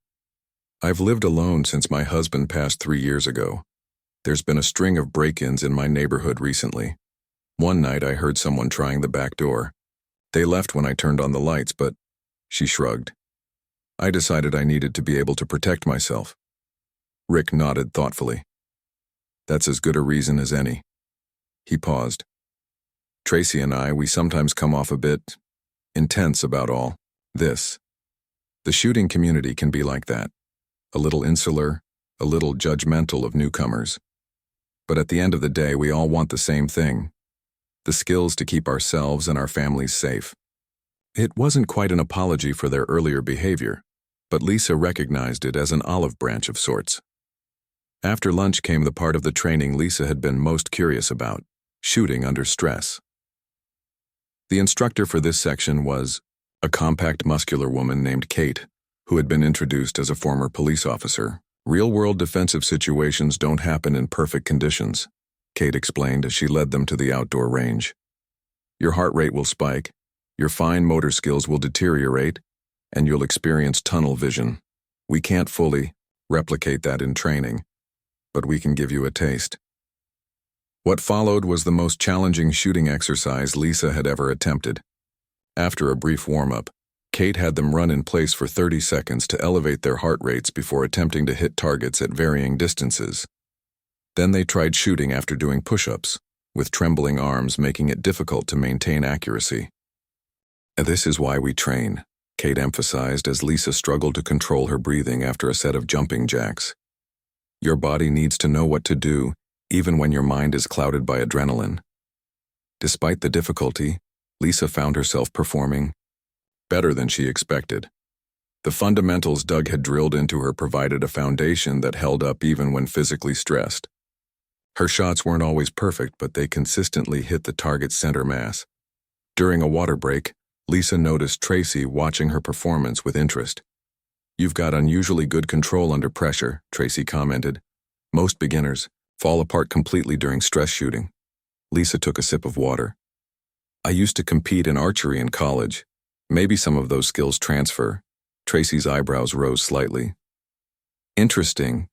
I've lived alone since my husband passed 3 years ago. There's been a string of break-ins in my neighborhood recently. One night I heard someone trying the back door. They left when I turned on the lights, but she shrugged. I decided I needed to be able to protect myself. Rick nodded thoughtfully. That's as good a reason as any. He paused. Tracy and we sometimes come off a bit intense about all this. The shooting community can be like that. A little insular, a little judgmental of newcomers. But at the end of the day, we all want the same thing. The skills to keep ourselves and our families safe. It wasn't quite an apology for their earlier behavior, but Lisa recognized it as an olive branch of sorts. After lunch came the part of the training Lisa had been most curious about, shooting under stress. The instructor for this section was a compact, muscular woman named Kate, who had been introduced as a former police officer. Real-world defensive situations don't happen in perfect conditions, Kate explained as she led them to the outdoor range. Your heart rate will spike, your fine motor skills will deteriorate, and you'll experience tunnel vision. We can't fully replicate that in training, but we can give you a taste. What followed was the most challenging shooting exercise Lisa had ever attempted. After a brief warm-up, Kate had them run in place for 30 seconds to elevate their heart rates before attempting to hit targets at varying distances. Then they tried shooting after doing push-ups, with trembling arms making it difficult to maintain accuracy. "This is why we train," Kate emphasized as Lisa struggled to control her breathing after a set of jumping jacks. "Your body needs to know what to do, even when your mind is clouded by adrenaline." Despite the difficulty, Lisa found herself performing better than she expected. The fundamentals Doug had drilled into her provided a foundation that held up even when physically stressed. Her shots weren't always perfect, but they consistently hit the target's center mass. During a water break, Lisa noticed Tracy watching her performance with interest. "You've got unusually good control under pressure," Tracy commented. "Most beginners fall apart completely during stress shooting." Lisa took a sip of water. "I used to compete in archery in college. Maybe some of those skills transfer." Tracy's eyebrows rose slightly. "Interesting.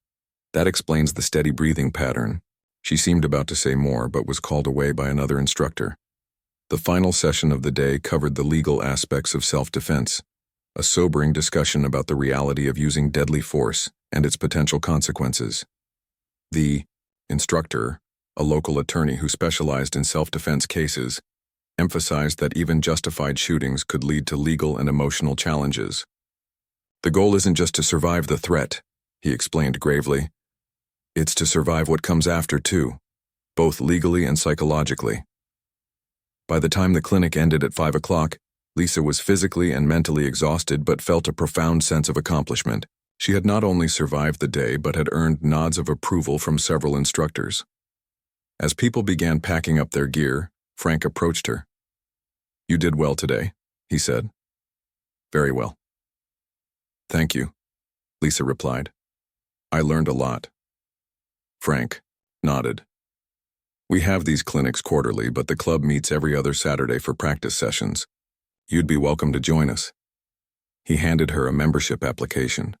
That explains the steady breathing pattern." She seemed about to say more, but was called away by another instructor. The final session of the day covered the legal aspects of self-defense, a sobering discussion about the reality of using deadly force and its potential consequences. The instructor, a local attorney who specialized in self-defense cases, emphasized that even justified shootings could lead to legal and emotional challenges. "The goal isn't just to survive the threat," he explained gravely. "It's to survive what comes after, too, both legally and psychologically." By the time the clinic ended at 5 o'clock, Lisa was physically and mentally exhausted but felt a profound sense of accomplishment. She had not only survived the day but had earned nods of approval from several instructors. As people began packing up their gear, Frank approached her. "You did well today," he said. "Very well." "Thank you," Lisa replied. "I learned a lot." Frank nodded. "We have these clinics quarterly, but the club meets every other Saturday for practice sessions. You'd be welcome to join us." He handed her a membership application.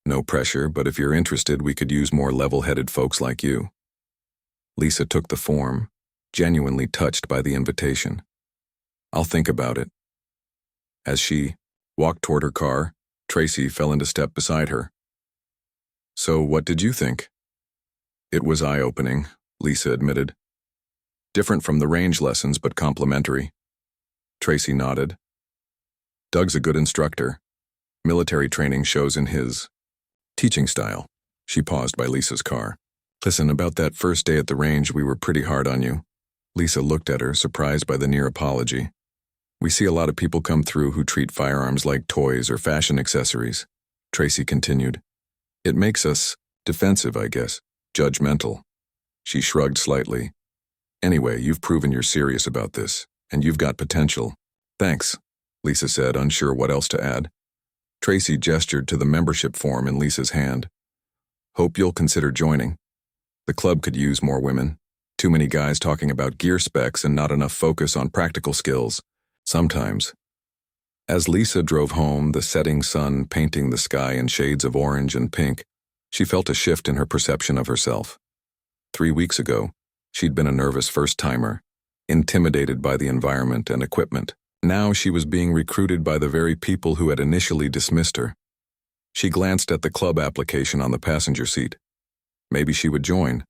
"No pressure, but if you're interested, we could use more level-headed folks like you." Lisa took the form, genuinely touched by the invitation. "I'll think about it." As she walked toward her car, Tracy fell into step beside her. "So what did you think?" "It was eye-opening," Lisa admitted. "Different from the range lessons, but complementary." Tracy nodded. "Doug's a good instructor. Military training shows in his teaching style." She paused by Lisa's car. "Listen, about that first day at the range, we were pretty hard on you." Lisa looked at her, surprised by the near apology. "We see a lot of people come through who treat firearms like toys or fashion accessories," Tracy continued. "It makes us defensive, I guess, judgmental." She shrugged slightly. "Anyway, you've proven you're serious about this, and you've got potential." "Thanks," Lisa said, unsure what else to add. Tracy gestured to the membership form in Lisa's hand. "Hope you'll consider joining. The club could use more women. Too many guys talking about gear specs and not enough focus on practical skills. Sometimes." As Lisa drove home, the setting sun painting the sky in shades of orange and pink, she felt a shift in her perception of herself. 3 weeks ago, she'd been a nervous first-timer, intimidated by the environment and equipment. Now she was being recruited by the very people who had initially dismissed her. She glanced at the club application on the passenger seat. Maybe she would join,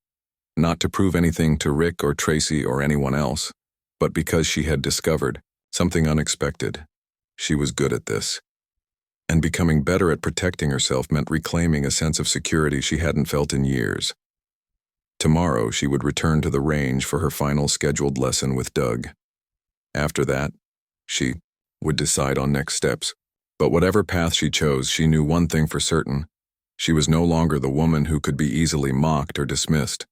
not to prove anything to Rick or Tracy or anyone else, but because she had discovered something unexpected. She was good at this. And becoming better at protecting herself meant reclaiming a sense of security she hadn't felt in years. Tomorrow, she would return to the range for her final scheduled lesson with Doug. After that, she would decide on next steps. But whatever path she chose, she knew one thing for certain. She was no longer the woman who could be easily mocked or dismissed.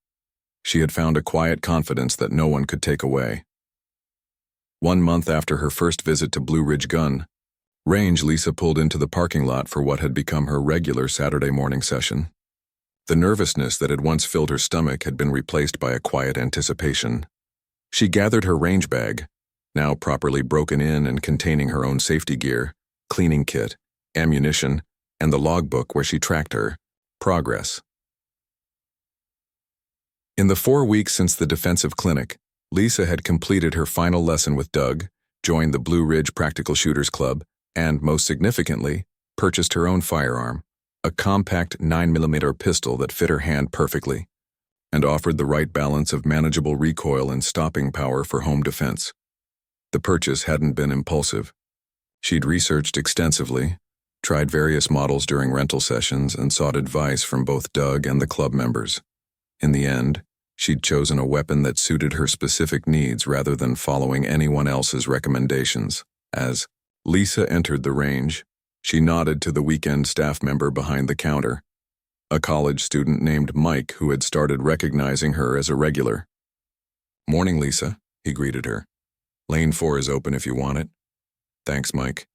She had found a quiet confidence that no one could take away. 1 month after her first visit to Blue Ridge Gun Range, Lisa pulled into the parking lot for what had become her regular Saturday morning session. The nervousness that had once filled her stomach had been replaced by a quiet anticipation. She gathered her range bag, now properly broken in and containing her own safety gear, cleaning kit, ammunition, and the logbook where she tracked her progress. In the 4 weeks since the defensive clinic, Lisa had completed her final lesson with Doug, joined the Blue Ridge Practical Shooters Club, and, most significantly, purchased her own firearm, a compact 9mm pistol that fit her hand perfectly, and offered the right balance of manageable recoil and stopping power for home defense. The purchase hadn't been impulsive. She'd researched extensively, tried various models during rental sessions, and sought advice from both Doug and the club members. In the end, she'd chosen a weapon that suited her specific needs rather than following anyone else's recommendations. As Lisa entered the range, she nodded to the weekend staff member behind the counter, a college student named Mike who had started recognizing her as a regular. "Morning, Lisa," he greeted her. "Lane 4 is open if you want it." "Thanks, Mike.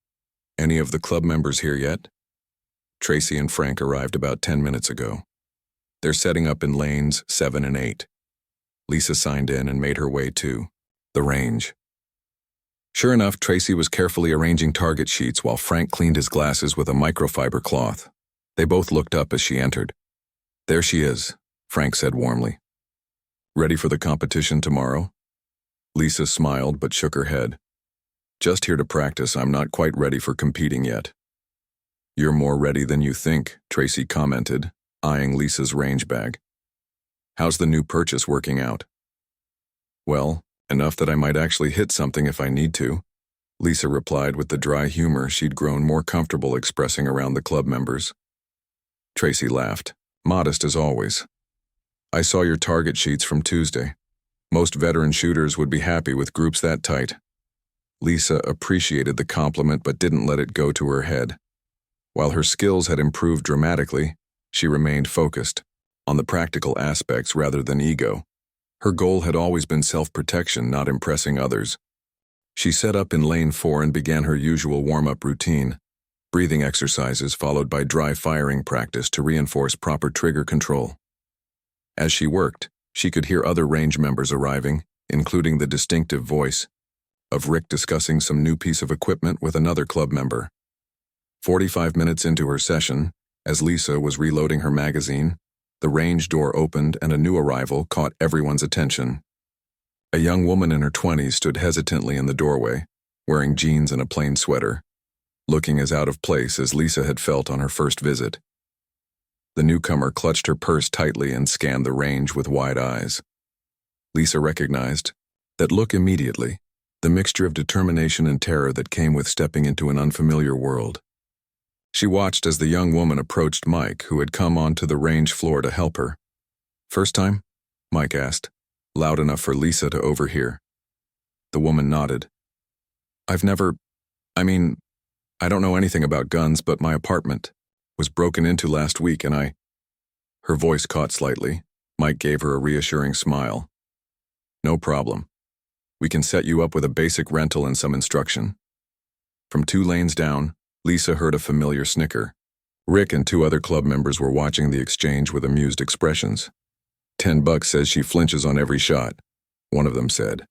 Any of the club members here yet?" Tracy and Frank arrived about 10 minutes ago. They're setting up in lanes 7 and 8. Lisa signed in and made her way to the range. Sure enough, Tracy was carefully arranging target sheets while Frank cleaned his glasses with a microfiber cloth. They both looked up as she entered. "There she is," Frank said warmly. "Ready for the competition tomorrow?" Lisa smiled but shook her head. "Just here to practice. I'm not quite ready for competing yet." "You're more ready than you think," Tracy commented, eyeing Lisa's range bag. "How's the new purchase working out?" "Well, enough that I might actually hit something if I need to," Lisa replied with the dry humor she'd grown more comfortable expressing around the club members. Tracy laughed, modest as always. "I saw your target sheets from Tuesday. Most veteran shooters would be happy with groups that tight." Lisa appreciated the compliment but didn't let it go to her head. While her skills had improved dramatically, she remained focused on the practical aspects rather than ego. Her goal had always been self-protection, not impressing others. She set up in lane 4 and began her usual warm-up routine, breathing exercises followed by dry firing practice to reinforce proper trigger control. As she worked, she could hear other range members arriving, including the distinctive voice of Rick discussing some new piece of equipment with another club member. 45 minutes into her session, as Lisa was reloading her magazine, the range door opened and a new arrival caught everyone's attention. A young woman in her 20s stood hesitantly in the doorway, wearing jeans and a plain sweater, looking as out of place as Lisa had felt on her first visit. The newcomer clutched her purse tightly and scanned the range with wide eyes. Lisa recognized that look immediately, the mixture of determination and terror that came with stepping into an unfamiliar world. She watched as the young woman approached Mike, who had come onto the range floor to help her. "First time?" Mike asked, loud enough for Lisa to overhear. The woman nodded. I don't know anything about guns, but my apartment was broken into last week and Her voice caught slightly. Mike gave her a reassuring smile. "No problem. We can set you up with a basic rental and some instruction." From 2 lanes down, Lisa heard a familiar snicker. Rick and 2 other club members were watching the exchange with amused expressions. $10 says she flinches on every shot," one of them said.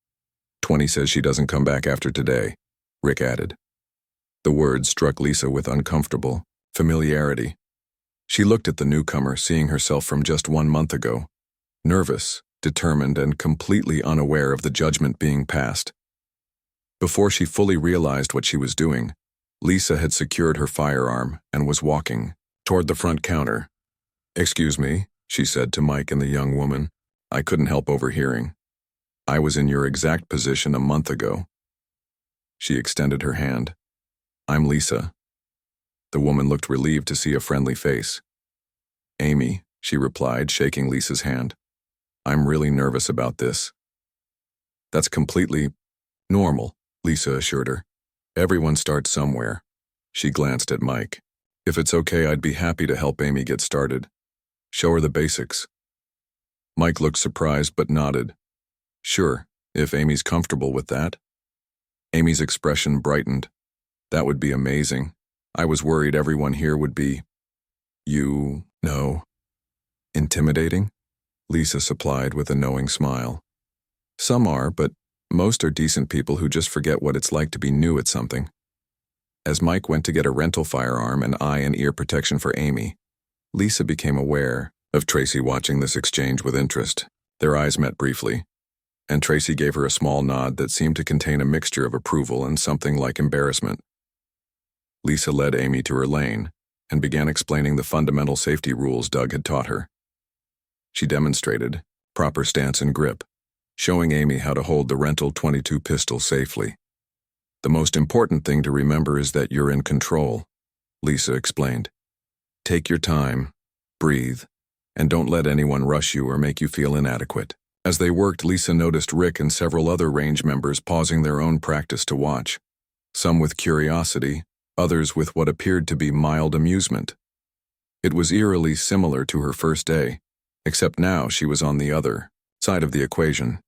"20 says she doesn't come back after today," Rick added. The words struck Lisa with uncomfortable familiarity. She looked at the newcomer, seeing herself from just 1 month ago, nervous, determined, and completely unaware of the judgment being passed. Before she fully realized what she was doing, Lisa had secured her firearm and was walking toward the front counter. "Excuse me," she said to Mike and the young woman. "I couldn't help overhearing. I was in your exact position a month ago." She extended her hand. "I'm Lisa." The woman looked relieved to see a friendly face. "Amy," she replied, shaking Lisa's hand. "I'm really nervous about this." "That's completely normal," Lisa assured her. "Everyone starts somewhere." She glanced at Mike. "If it's okay, I'd be happy to help Amy get started. Show her the basics." Mike looked surprised but nodded. "Sure, if Amy's comfortable with that." Amy's expression brightened. "That would be amazing. I was worried everyone here would be, intimidating," Lisa supplied with a knowing smile. "Some are, but most are decent people who just forget what it's like to be new at something." As Mike went to get a rental firearm and eye and ear protection for Amy, Lisa became aware of Tracy watching this exchange with interest. Their eyes met briefly, and Tracy gave her a small nod that seemed to contain a mixture of approval and something like embarrassment. Lisa led Amy to her lane and began explaining the fundamental safety rules Doug had taught her. She demonstrated proper stance and grip, showing Amy how to hold the rental .22 pistol safely. The most important thing to remember is that you're in control, Lisa explained. Take your time, breathe, and don't let anyone rush you or make you feel inadequate. As they worked, Lisa noticed Rick and several other range members pausing their own practice to watch, some with curiosity, others with what appeared to be mild amusement. It was eerily similar to her first day, except now she was on the other side of the equation.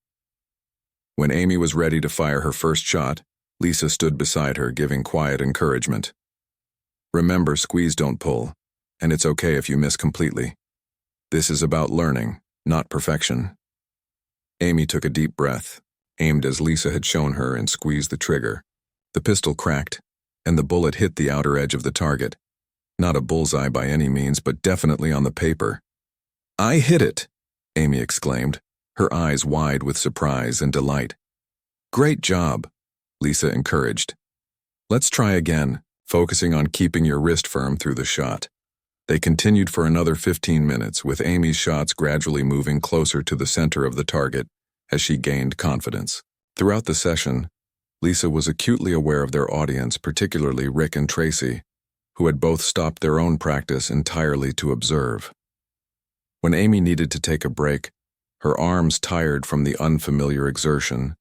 When Amy was ready to fire her first shot, Lisa stood beside her, giving quiet encouragement. Remember, squeeze, don't pull, and it's okay if you miss completely. This is about learning, not perfection. Amy took a deep breath, aimed as Lisa had shown her, and squeezed the trigger. The pistol cracked, and the bullet hit the outer edge of the target. Not a bullseye by any means, but definitely on the paper. "I hit it!" Amy exclaimed, her eyes wide with surprise and delight. "Great job," Lisa encouraged. "Let's try again, focusing on keeping your wrist firm through the shot." They continued for another 15 minutes, with Amy's shots gradually moving closer to the center of the target as she gained confidence. Throughout the session, Lisa was acutely aware of their audience, particularly Rick and Tracy, who had both stopped their own practice entirely to observe. When Amy needed to take a break, her arms tired from the unfamiliar exertion,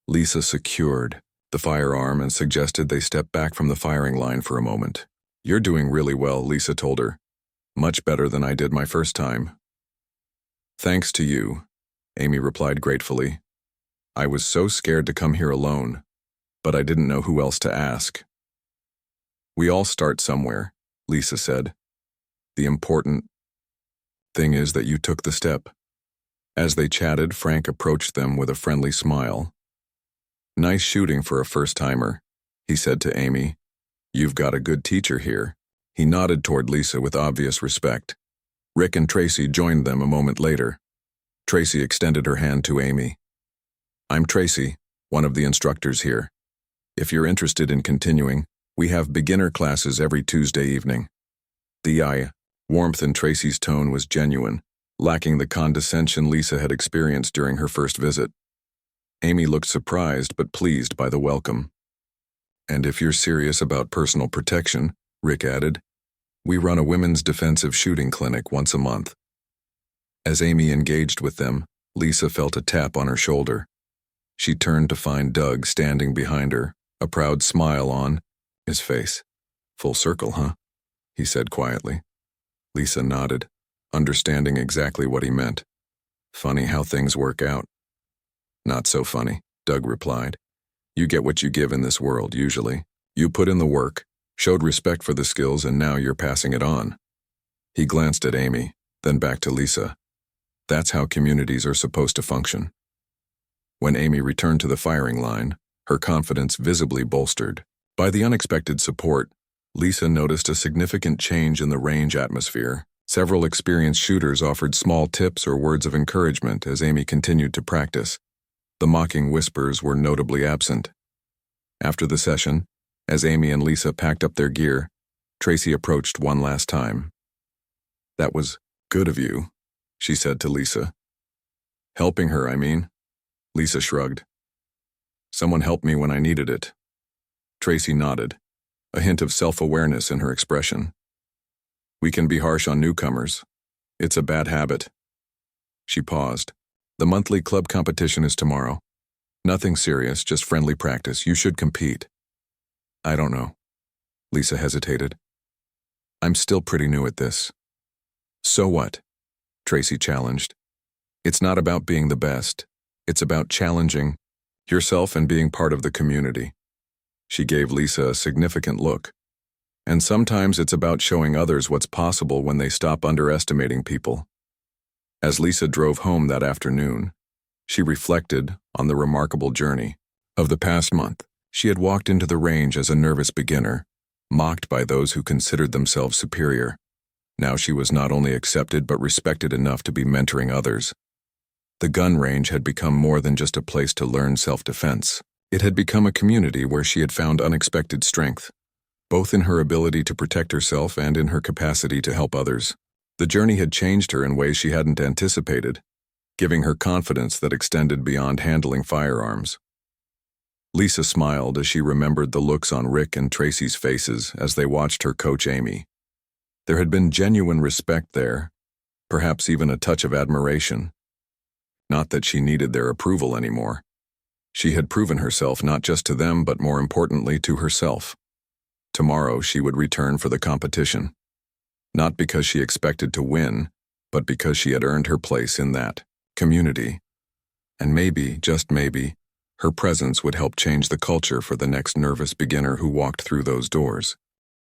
Lisa secured the firearm and suggested they step back from the firing line for a moment. "You're doing really well," Lisa told her. "Much better than I did my first time." "Thanks to you," Amy replied gratefully. "I was so scared to come here alone, but I didn't know who else to ask." "We all start somewhere," Lisa said. "The important thing is that you took the step." As they chatted, Frank approached them with a friendly smile. "Nice shooting for a first-timer," he said to Amy. "You've got a good teacher here." He nodded toward Lisa with obvious respect. Rick and Tracy joined them a moment later. Tracy extended her hand to Amy. "I'm Tracy, one of the instructors here. If you're interested in continuing, we have beginner classes every Tuesday evening." The warmth in Tracy's tone was genuine, lacking the condescension Lisa had experienced during her first visit. Amy looked surprised but pleased by the welcome. "And if you're serious about personal protection," Rick added, "we run a women's defensive shooting clinic once a month." As Amy engaged with them, Lisa felt a tap on her shoulder. She turned to find Doug standing behind her, a proud smile on his face. "Full circle, huh?" he said quietly. Lisa nodded, understanding exactly what he meant. "Funny how things work out." "Not so funny," Doug replied. "You get what you give in this world, usually. You put in the work, showed respect for the skills, and now you're passing it on." He glanced at Amy, then back to Lisa. "That's how communities are supposed to function." When Amy returned to the firing line, her confidence visibly bolstered. By the unexpected support, Lisa noticed a significant change in the range atmosphere. Several experienced shooters offered small tips or words of encouragement as Amy continued to practice. The mocking whispers were notably absent. After the session, as Amy and Lisa packed up their gear, Tracy approached one last time. "That was good of you," she said to Lisa. "Helping her, I mean." Lisa shrugged. "Someone helped me when I needed it." Tracy nodded, a hint of self-awareness in her expression. "We can be harsh on newcomers. It's a bad habit." She paused. "The monthly club competition is tomorrow. Nothing serious, just friendly practice. You should compete." "I don't know." Lisa hesitated. "I'm still pretty new at this." "So what?" Tracy challenged. "It's not about being the best. It's about challenging yourself and being part of the community." She gave Lisa a significant look. "And sometimes it's about showing others what's possible when they stop underestimating people." As Lisa drove home that afternoon, she reflected on the remarkable journey of the past month. She had walked into the range as a nervous beginner, mocked by those who considered themselves superior. Now she was not only accepted but respected enough to be mentoring others. The gun range had become more than just a place to learn self-defense. It had become a community where she had found unexpected strength. both in her ability to protect herself and in her capacity to help others. The journey had changed her in ways she hadn't anticipated, giving her confidence that extended beyond handling firearms. Lisa smiled as she remembered the looks on Rick and Tracy's faces as they watched her coach Amy. There had been genuine respect there, perhaps even a touch of admiration. Not that she needed their approval anymore. She had proven herself not just to them but more importantly to herself. Tomorrow she would return for the competition. Not because she expected to win, but because she had earned her place in that community. And maybe, just maybe, her presence would help change the culture for the next nervous beginner who walked through those doors.